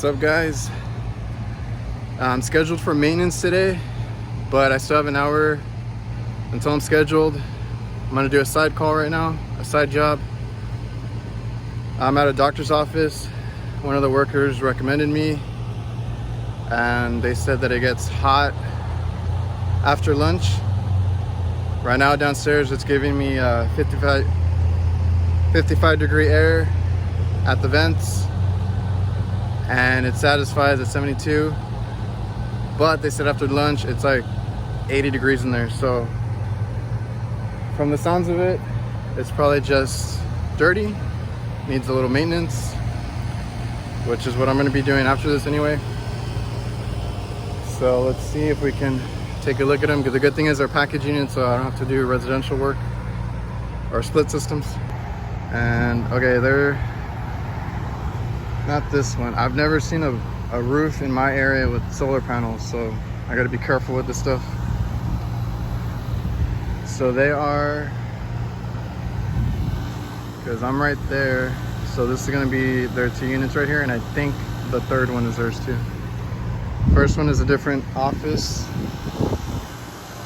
What's up, guys? I'm scheduled for maintenance today, but I still have an hour until I'm scheduled. I'm gonna do a side call right now, a side job. I'm at a doctor's office. One of the workers recommended me, and they said that it gets hot after lunch. Right now downstairs it's giving me 55 degree air at the vents, and it satisfies at 72, but they said after lunch it's like 80 degrees in there. So from the sounds of it, it's probably just dirty, needs a little maintenance, which is what I'm going to be doing after this anyway. So let's see if we can take a look at them, because the good thing is they're package units, so I don't have to do residential work or split systems. And okay, they're not this one. I've never seen a roof in my area with solar panels, so I got to be careful with this stuff. So they are, because I'm right there, so this is going to be their 2 units right here, and I think the third one is theirs too. First one is a different office,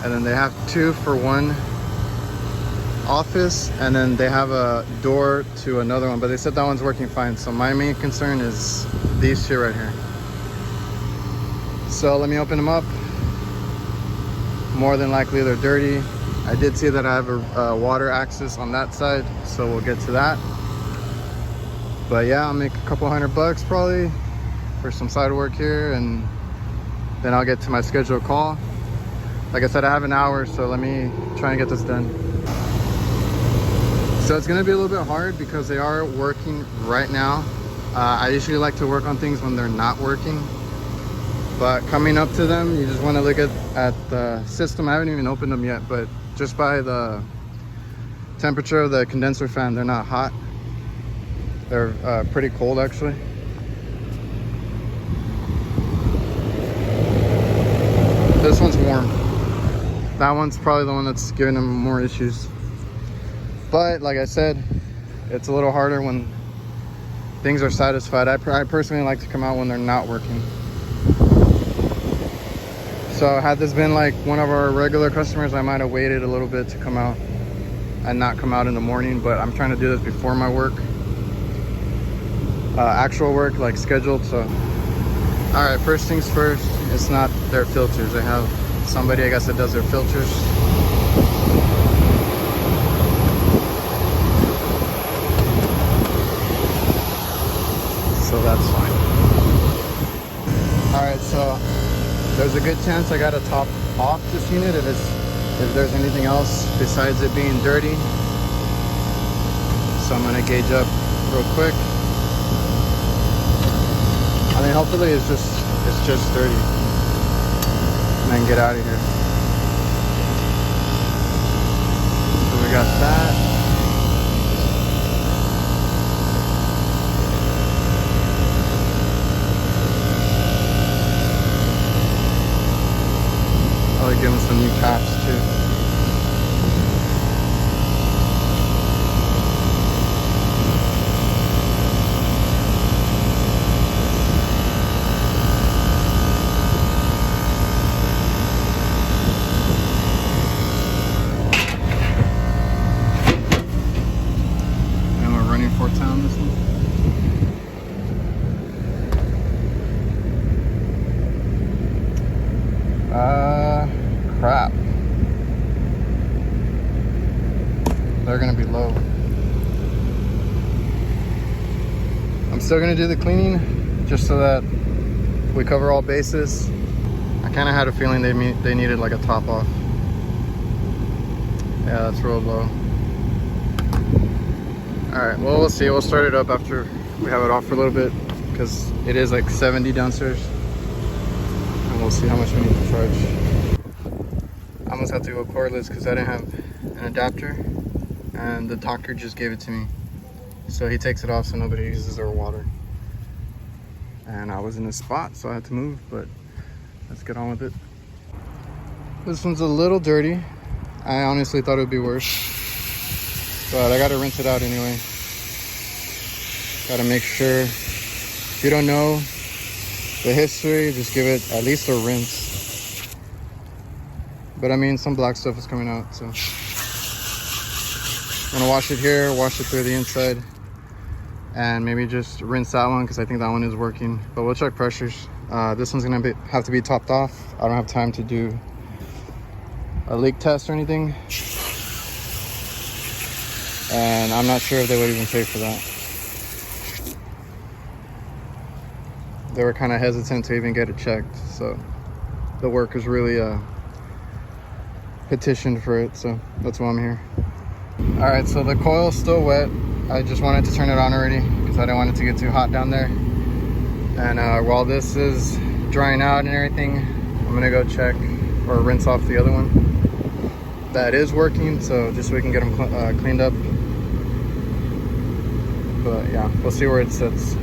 and then they have 2 for one office, and then they have a door to another one, but they said that one's working fine. So my main concern is these 2 right here. So let me open them up. More than likely they're dirty. I did see that I have a water access on that side, so we'll get to that. But yeah, I'll make a couple $100 probably for some side work here, and then I'll get to my scheduled call. Like I said, I have an hour, so let me try and get this done. So it's gonna be a little bit hard because they are working right now. I usually like to work on things when they're not working, but coming up to them, you just wanna look at the system. I haven't even opened them yet, but just by the temperature of the condenser fan, they're not hot. They're pretty cold actually. This one's warm. That one's probably the one that's giving them more issues. But like I said, it's a little harder when things are satisfied. I personally like to come out when they're not working. So had this been like one of our regular customers, I might have waited a little bit to come out and not come out in the morning, but I'm trying to do this before my work. Actual work, like scheduled. So all right, first things first, it's not their filters. They have somebody, I guess, that does their filters. So that's fine. All right, so there's a good chance I gotta top off this unit if there's anything else besides it being dirty. So I'm gonna gauge up real quick. I mean, hopefully it's just dirty, and then get out of here. So we got that. I'll give them some new caps too. Crap. They're gonna be low. I'm still gonna do the cleaning just so that we cover all bases. I kind of had a feeling they needed like a top off. Yeah, that's real low. All right, well, we'll see. We'll start it up after we have it off for a little bit, because it is like 70 downstairs, and we'll see how much we need to charge. I almost have to go cordless because I didn't have an adapter, and the doctor just gave it to me. So he takes it off so nobody uses their water. And I was in a spot, so I had to move, but let's get on with it. This one's a little dirty. I honestly thought it would be worse, but I gotta rinse it out anyway. Gotta make sure. If you don't know, the history, just give it at least a rinse. But I mean, some black stuff is coming out, so I'm gonna wash it here, wash it through the inside, and maybe just rinse that one because I think that one is working. But we'll check pressures. This one's gonna have to be topped off. I don't have time to do a leak test or anything, and I'm not sure if they would even pay for that. They were kind of hesitant to even get it checked, so the workers really petitioned for it, so that's why I'm here. All right, so the coil's still wet. I just wanted to turn it on already because I didn't want it to get too hot down there. And while this is drying out and everything, I'm gonna go check or rinse off the other one. That is working, so just so we can get them cleaned up. But yeah, we'll see where it sits.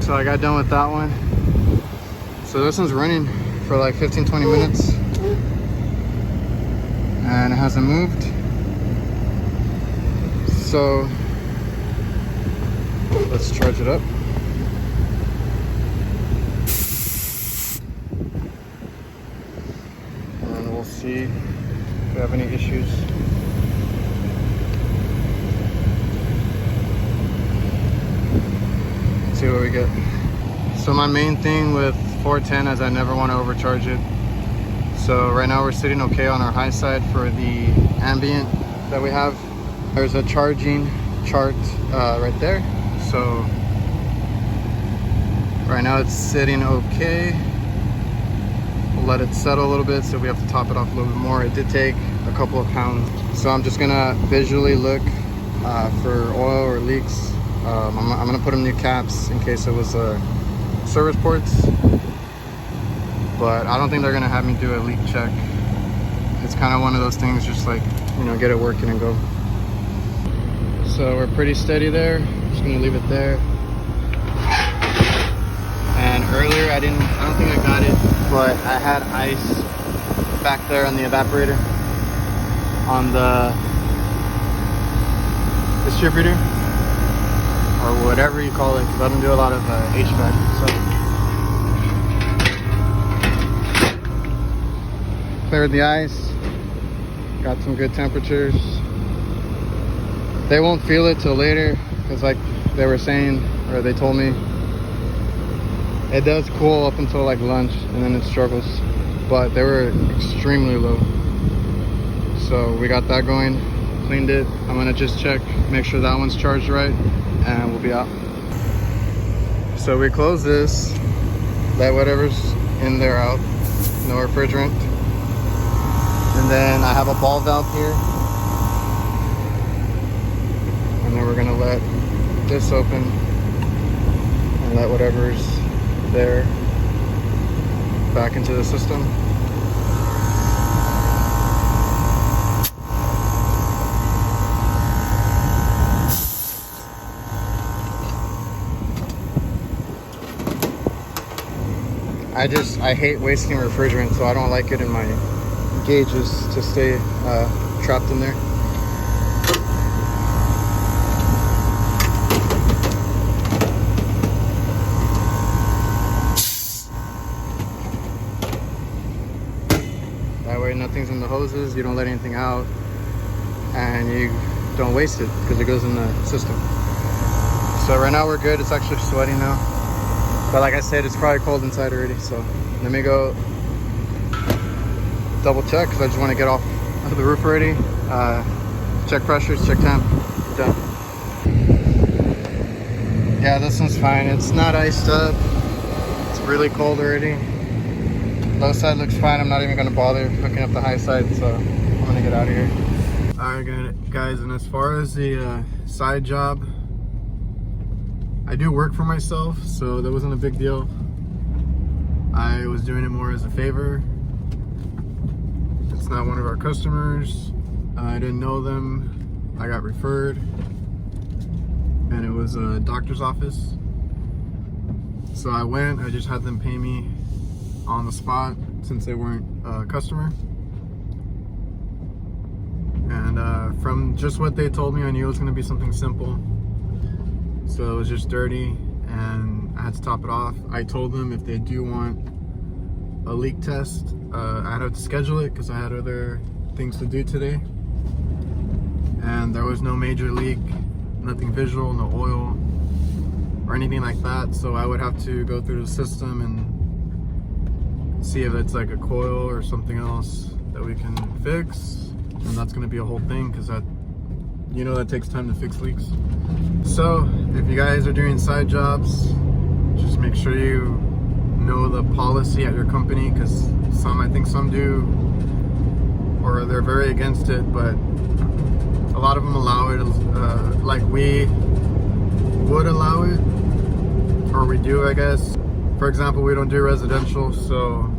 So I got done with that one. So this one's running for like 15-20 minutes. And it hasn't moved. So let's charge it up. And we'll see if we have any issues. Let's see what we get. So my main thing with 410 is I never want to overcharge it. So right now we're sitting okay on our high side for the ambient that we have. There's a charging chart right there. So right now it's sitting okay. We'll let it settle a little bit, so we have to top it off a little bit more. It did take a couple of pounds. So I'm just gonna visually look for oil or leaks. I'm gonna put them new caps in case it was service ports. But I don't think they're gonna have me do a leak check. It's kind of one of those things, just like, you know, get it working and go. So we're pretty steady there. Just gonna leave it there. And earlier I don't think I got it, but I had ice back there on the evaporator, on the distributor, or whatever you call it, because I don't do a lot of HVAC. So cleared the ice, got some good temperatures. They won't feel it till later, because like they were saying, or they told me, it does cool up until like lunch and then it struggles, but they were extremely low. So we got that going, cleaned it. I'm gonna just check, make sure that one's charged right, and we'll be out. So we close this, let whatever's in there out, no refrigerant. And then I have a ball valve here. And then we're gonna let this open and let whatever's there back into the system. I hate wasting refrigerant, so I don't like it in my gauges to stay trapped in there. That way nothing's in the hoses, you don't let anything out, and you don't waste it because it goes in the system. So right now we're good. It's actually sweating now, but like I said, it's probably cold inside already. So let me go double check, because I just want to get off of the roof already. Check pressures, check temp, done. Yeah, this one's fine. It's not iced up. It's really cold already. Low side looks fine. I'm not even going to bother hooking up the high side, so I'm going to get out of here. All right, guys, and as far as the side job, I do work for myself, so that wasn't a big deal. I was doing it more as a favor. It's not one of our customers. I didn't know them. I got referred, and it was a doctor's office. So I went, I just had them pay me on the spot since they weren't a customer. And from just what they told me, I knew it was gonna be something simple. So it was just dirty, and I had to top it off. I told them if they do want a leak test, I'd have to schedule it because I had other things to do today. And there was no major leak, nothing visual, no oil or anything like that. So I would have to go through the system and see if it's like a coil or something else that we can fix. And that's gonna be a whole thing because that, you know, that takes time to fix leaks. So if you guys are doing side jobs, just make sure you know the policy at your company, because I think some do, or they're very against it, but a lot of them allow it, like we would allow it, or we do, I guess. For example, we don't do residential, so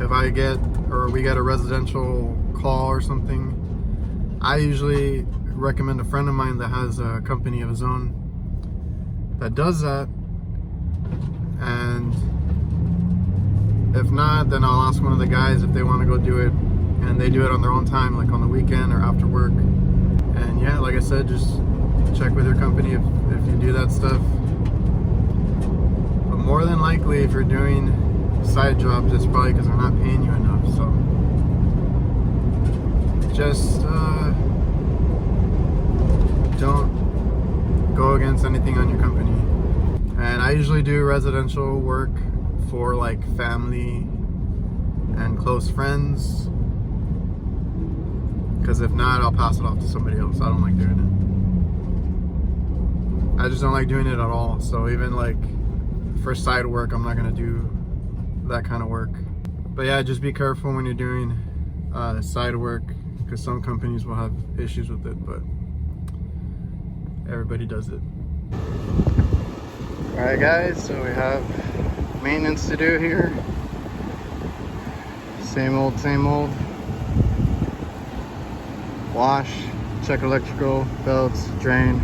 if I get, or we get a residential call or something, I usually recommend a friend of mine that has a company of his own that does that. And if not, then I'll ask one of the guys if they want to go do it, and they do it on their own time, like on the weekend or after work. And yeah, like I said, just check with your company if you do that stuff. But more than likely, if you're doing side jobs, it's probably because they're not paying you enough. So just don't go against anything on your company. And I usually do residential work for like family and close friends, because if not, I'll pass it off to somebody else. I don't like doing it. I just don't like doing it at all. So even like for side work, I'm not gonna do that kind of work. But yeah, just be careful when you're doing side work, because some companies will have issues with it, but everybody does it. Alright guys, so we have maintenance to do here. Same old, same old. Wash, check electrical, belts, drain.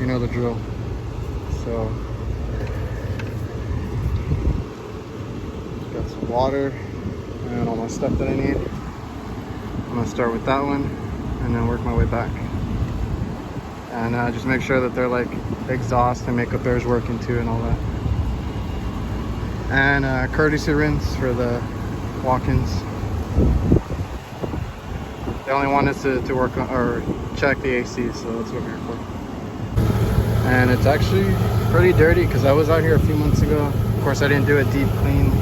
You know the drill. So, got some water and all my stuff that I need. I'm gonna start with that one and then work my way back. And just make sure that they're like exhaust and makeup air is working too and all that. And courtesy rinse for the walk-ins. They only want us to work on, or check the AC, so that's what we're here for. And it's actually pretty dirty because I was out here a few months ago. Of course, I didn't do a deep clean.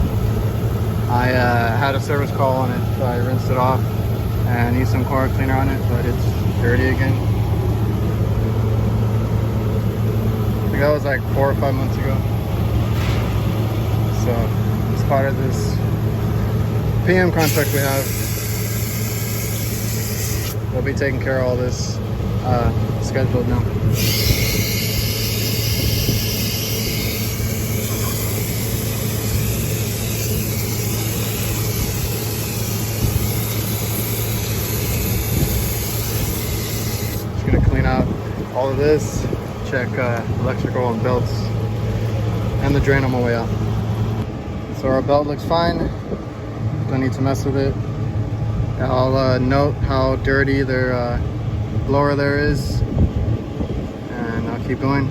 I had a service call on it, so I rinsed it off and used some car cleaner on it, but it's dirty again. I think that was like 4 or 5 months ago. So it's part of this PM contract we have. They'll be taking care of all this scheduled now. Just gonna clean out all of this, check electrical and belts, and the drain on my way out. So our belt looks fine, don't need to mess with it. I'll note how dirty their blower there is, and I'll keep going.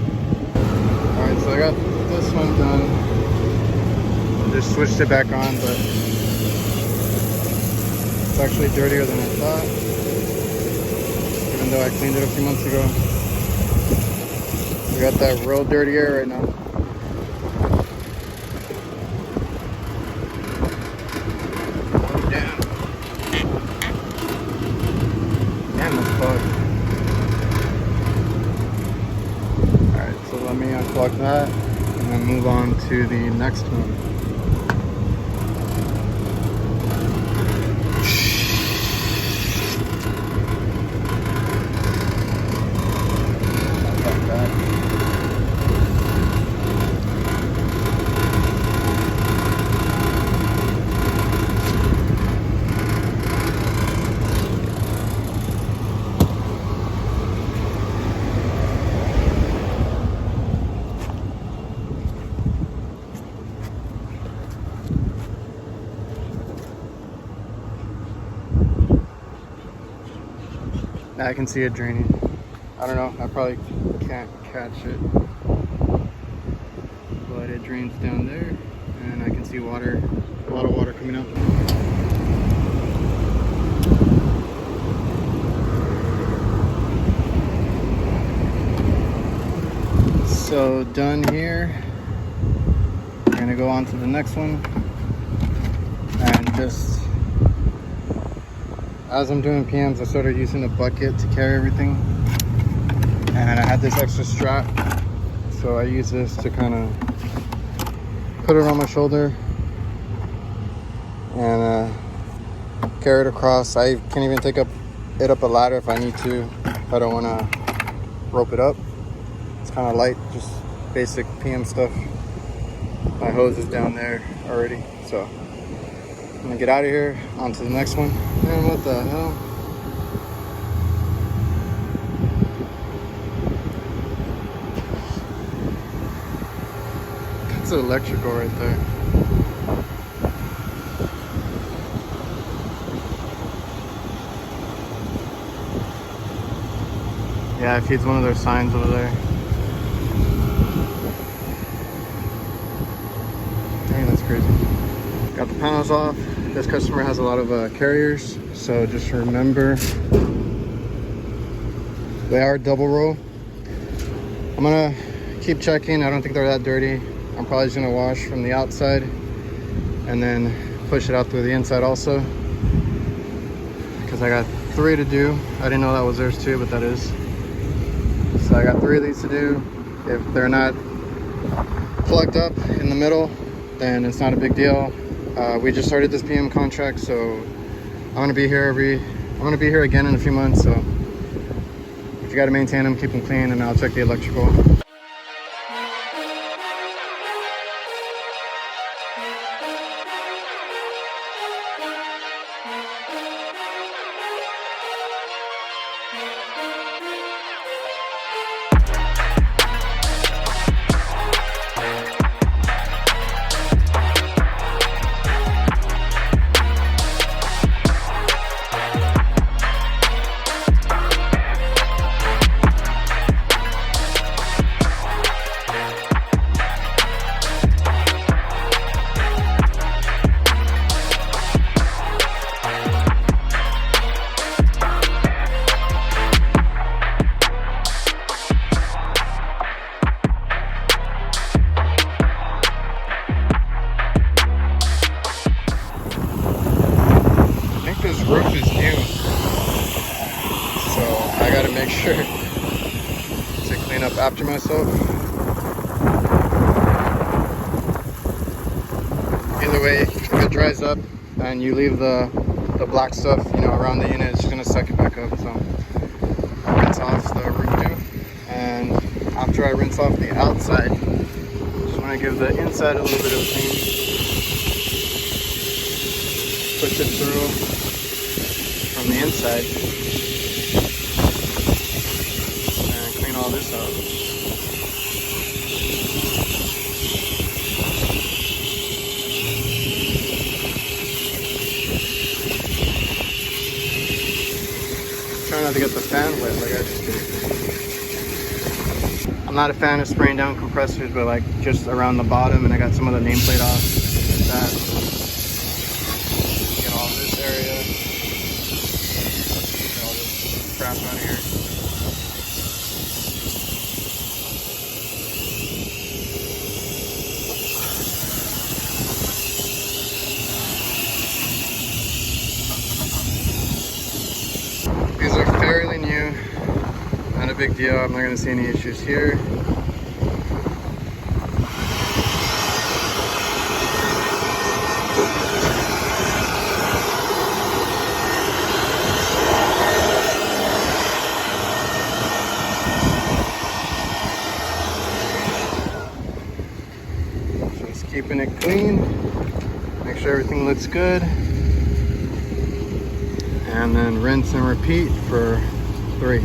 Alright, so I got this one done. Just switched it back on, but it's actually dirtier than I thought, even though I cleaned it a few months ago. We got that real dirty air right now. Alright, so let me unplug that and then move on to the next one. Now I can see it draining. I don't know, I probably can't catch it. drains down there, and I can see water, a lot of water coming out. So done here. We're gonna go on to the next one, and just as I'm doing PMs, I started using a bucket to carry everything, and I had this extra strap, so I use this to kind of put it on my shoulder and carry it across. I can even take it up a ladder if I need to, if I don't want to rope it up. It's kind of light, just basic PM stuff. My hose is down there already, so I'm gonna get out of here, on to the next one. Man, what the hell? That's electrical right there. Yeah, it feeds one of their signs over there. Dang, that's crazy. Got the panels off. This customer has a lot of carriers, so just remember they are double row. I'm gonna keep checking. I don't think they're that dirty. I'm probably just gonna wash from the outside and then push it out through the inside also, because I got 3 to do. I didn't know that was theirs too, but that is. So I got 3 of these to do. If they're not plugged up in the middle, then it's not a big deal. We just started this PM contract, so I'm gonna be here again in a few months. So if you gotta maintain them, keep them clean, and I'll check the electrical. This roof is new, so I gotta make sure to clean up after myself. Either way, if it dries up and you leave the black stuff, you know, around the unit, it's just gonna suck it back up. So I'll rinse off the roof too, and after I rinse off the outside, just want to give the inside a little bit of a clean. Push it through from the inside and clean all this up. Try not to get the fan wet like I just did. I'm not a fan of spraying down compressors, but like just around the bottom, and I got some of the nameplate off like that. Get all this area. Crap out of here. These are fairly new, not a big deal. I'm not going to see any issues here. Keeping it clean, make sure everything looks good, and then rinse and repeat for 3.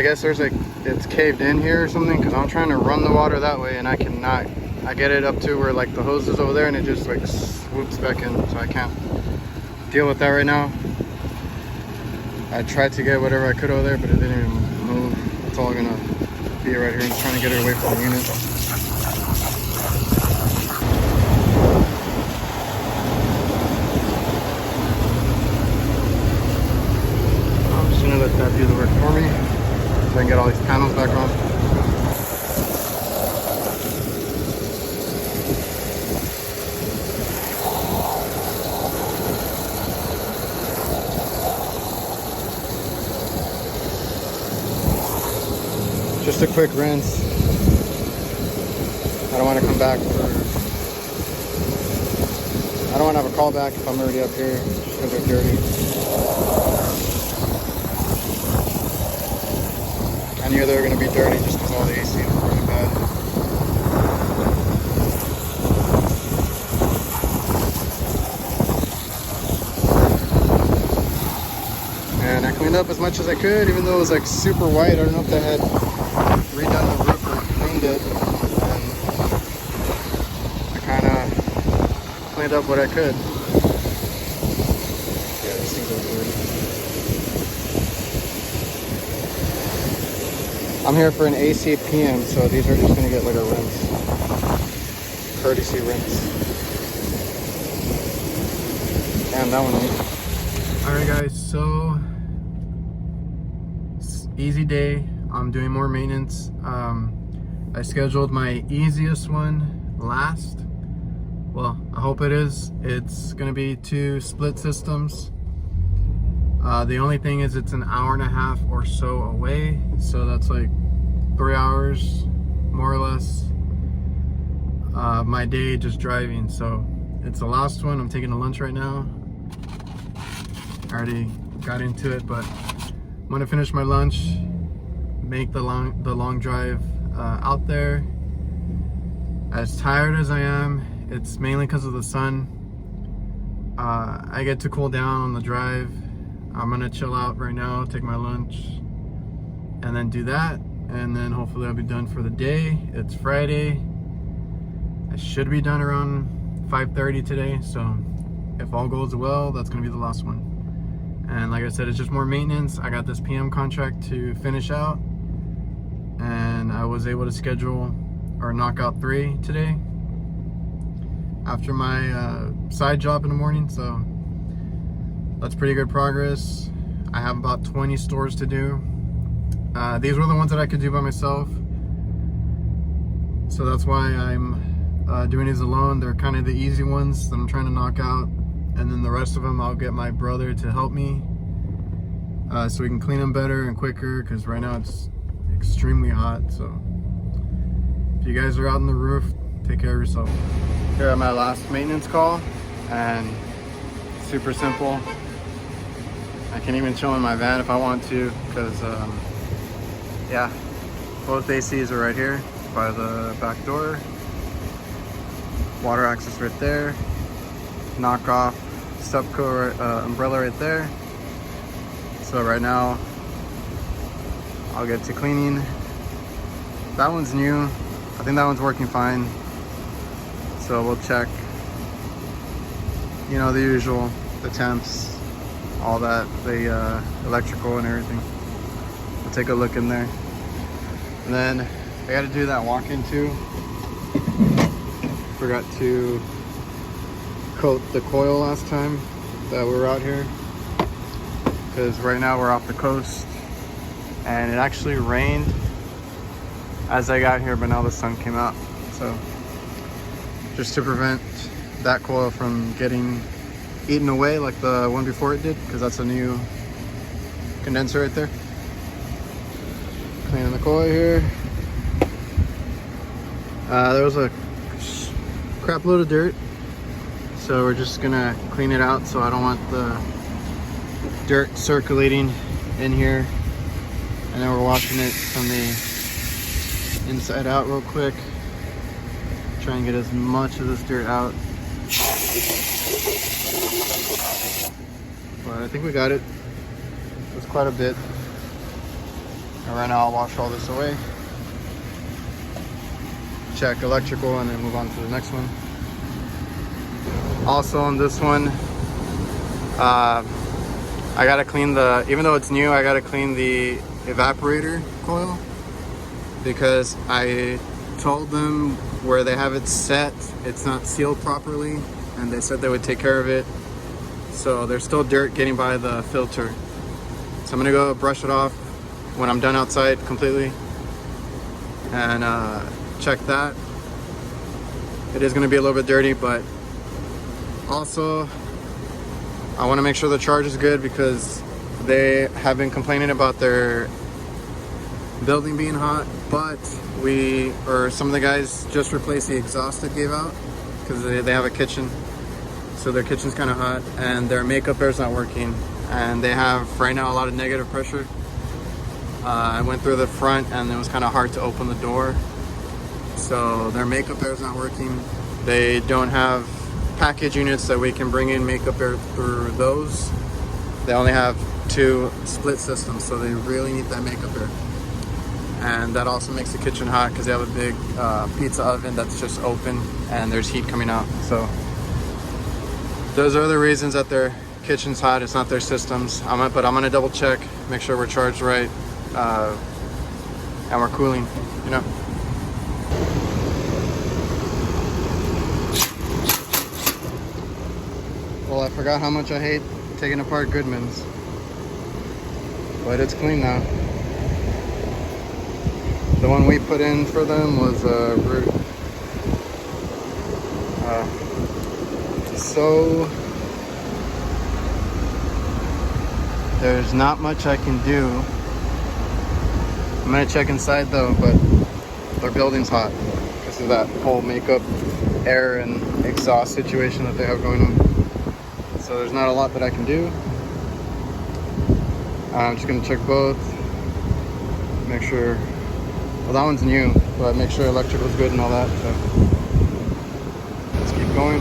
I guess there's like, it's caved in here or something, because I'm trying to run the water that way and I cannot. I get it up to where like the hose is over there and it just like swoops back in, so I can't deal with that right now. I tried to get whatever I could over there, but it didn't even move. It's all gonna be right here. I'm just trying to get it away from the unit. I'm just gonna let that do the work for me so I can get all these panels back on. Just a quick rinse. I don't want to come back for... I don't want to have a call back if I'm already up here just because they're dirty. I knew they were going to be dirty just because all the AC was really bad. And I cleaned up as much as I could, even though it was like super white. I don't know if they had redone the roof or cleaned it, and I kind of cleaned up what I could. Yeah, these things are dirty. I'm here for an AC PM, so these are just gonna get like a rinse, courtesy rinse. Damn, that one neat. All right, guys, so easy day. I'm doing more maintenance. I scheduled my easiest one last. Well, I hope it is. It's gonna be 2 split systems. The only thing is it's an hour and a half or so away, so that's like 3 hours more or less my day just driving. So it's the last one. I'm taking a lunch right now. I already got into it, but I'm gonna finish my lunch, make the long drive out there. As tired as I am, it's mainly because of the sun. I get to cool down on the drive. I'm gonna chill out right now, take my lunch, and then do that, and then hopefully I'll be done for the day. It's Friday. I should be done around 5:30 today, so if all goes well, that's gonna be the last one. And like I said, it's just more maintenance. I got this PM contract to finish out, and I was able to schedule or knock out 3 today after my side job in the morning, so that's pretty good progress. I have about 20 stores to do. These were the ones that I could do by myself, so that's why I'm doing these alone. They're kind of the easy ones that I'm trying to knock out, and then the rest of them I'll get my brother to help me so we can clean them better and quicker, because right now it's extremely hot. So if you guys are out on the roof, take care of yourself. Here at my last maintenance call, and super simple. I can even chill in my van if I want to, because yeah, both ACs are right here by the back door. Water access right there. Knock off Stepco umbrella right there. So right now I'll get to cleaning. That one's new. I think that one's working fine. So we'll check, you know, the usual, the temps, all that, the electrical and everything. We'll take a look in there. And then I got to do that walk-in too. Forgot to coat the coil last time that we were out here, because right now we're off the coast and it actually rained as I got here, but now the sun came out. So just to prevent that coil from getting eaten away like the one before it did, because that's a new condenser right there. Cleaning the coil here. There was a crap load of dirt, so we're just gonna clean it out, so I don't want the dirt circulating in here. And then we're washing it from the inside out real quick. Try and get as much of this dirt out. But I think we got it. It's quite a bit. And right now I'll wash all this away, check electrical, and then move on to the next one. Also on this one, I gotta clean the, even though it's new, I gotta clean the evaporator coil, because I told them where they have it set, it's not sealed properly, and they said they would take care of it. So there's still dirt getting by the filter. So I'm gonna go brush it off when I'm done outside completely, and check that. It is gonna be a little bit dirty, but also I wanna make sure the charge is good, because they have been complaining about their building being hot, but some of the guys just replaced the exhaust that gave out, because they have a kitchen, so their kitchen's kind of hot, and their makeup air's not working, and they have right now a lot of negative pressure. I went through the front and it was kind of hard to open the door, so their makeup air's not working. They don't have package units that we can bring in makeup air through those. They only have 2 split systems, so they really need that makeup air. And that also makes the kitchen hot, because they have a big pizza oven that's just open and there's heat coming out. So those are the reasons that their kitchen's hot. It's not their systems. But I'm gonna double check, make sure we're charged right, and we're cooling, you know. Well, I forgot how much I hate taking apart Goodman's, but it's clean now. The one we put in for them was root. So there's not much I can do. I'm gonna check inside though, but their building's hot because of that whole makeup air and exhaust situation that they have going on. So there's not a lot that I can do. I'm just gonna check both, make sure. Well, that one's new, but make sure electrical's good and all that. So let's keep going.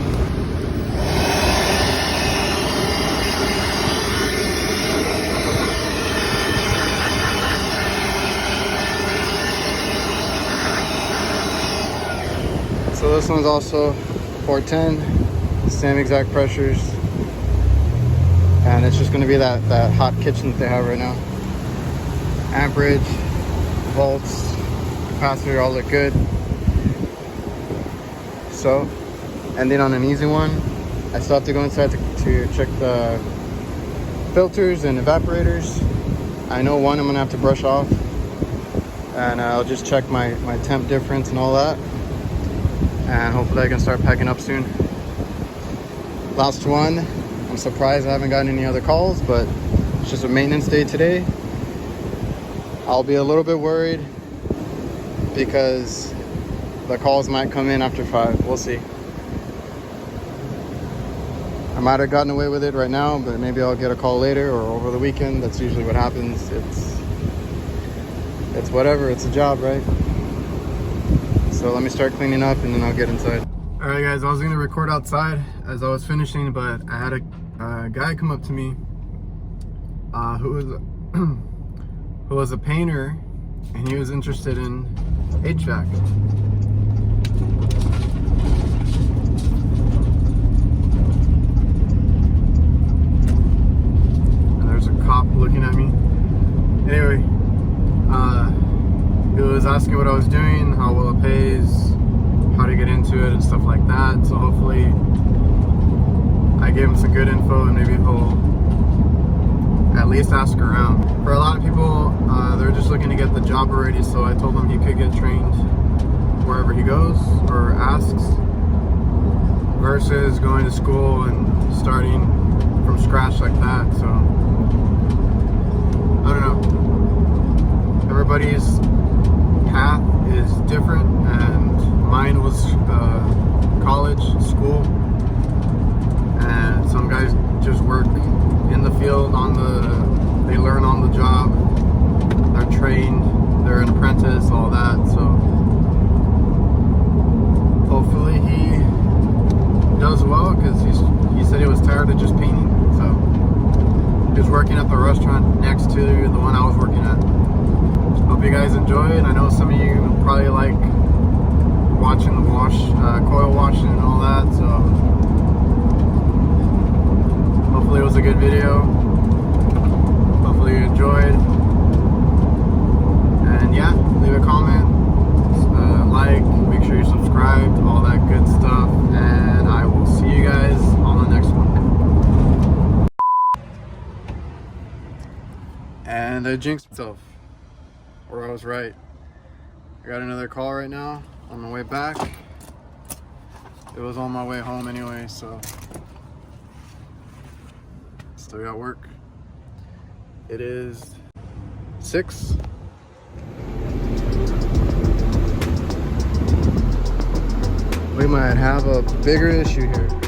So this one's also 410, same exact pressures, and it's just going to be that hot kitchen that they have right now. Amperage, volts, capacitor all look good. So ending on an easy one. I still have to go inside to check the filters and evaporators. I know one I'm gonna have to brush off, and I'll just check my temp difference and all that, and hopefully I can start packing up soon. Last one. I'm surprised I haven't gotten any other calls, but it's just a maintenance day today. I'll be a little bit worried because the calls might come in after 5. We'll see. I might have gotten away with it right now, but maybe I'll get a call later or over the weekend. That's usually what happens. It's whatever. It's a job, right? So let me start cleaning up and then I'll get inside. All right, guys, I was gonna record outside as I was finishing, but I had a guy come up to me who was a painter, and he was interested in HVAC. And there's a cop looking at me. Anyway, he was asking what I was doing, how well it pays, how to get into it and stuff like that. So hopefully I gave him some good info, and maybe he'll at least ask around. For a lot of people, they're just looking to get the job already, so I told him he could get trained wherever he goes or asks, versus going to school and starting from scratch like that. So I don't know, everybody's path is different, and mine was college, school, and some guys just work in the field they learn on the job, they're trained, they're an apprentice, all that. So hopefully he does well, because he said he was tired of just painting. So he was working at the restaurant next to the one I was working at. hope you guys enjoyed. I know some of you probably like watching the coil washing and all that, so hopefully it was a good video. Hopefully you enjoyed. And yeah, leave a comment, like, make sure you subscribe, all that good stuff, and I will see you guys on the next one. And I jinxed myself, or I was right. I got another call right now on my way back. It was on my way home anyway, so still got work. It is 6. We might have a bigger issue here.